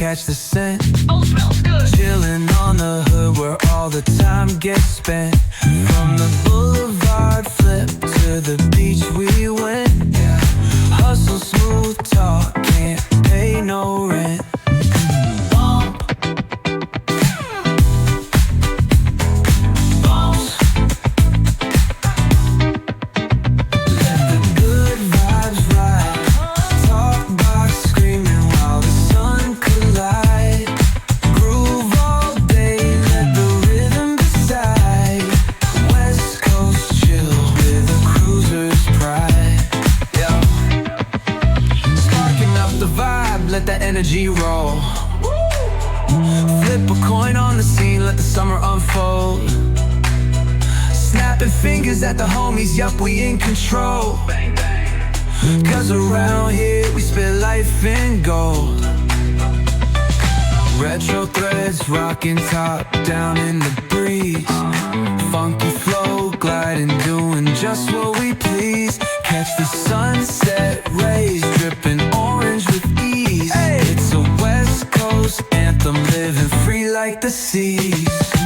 catch the scent. Oh, smells good. Chillin' on the hood where all the time gets spent. From the boulevard flip to the beach we went. Hustle, smooth talk, can't pay no rent. Let the energy roll. Flip a coin on the scene, let the summer unfold. Snapping fingers at the homies, yup, we in control. Cause around here we spit life in gold. Retro threads, rocking top down in the breeze. Funky flow, gliding, doing just what we please. Catch the sunset rays, dripping orange with ease. It's a West Coast anthem, living free like the seas.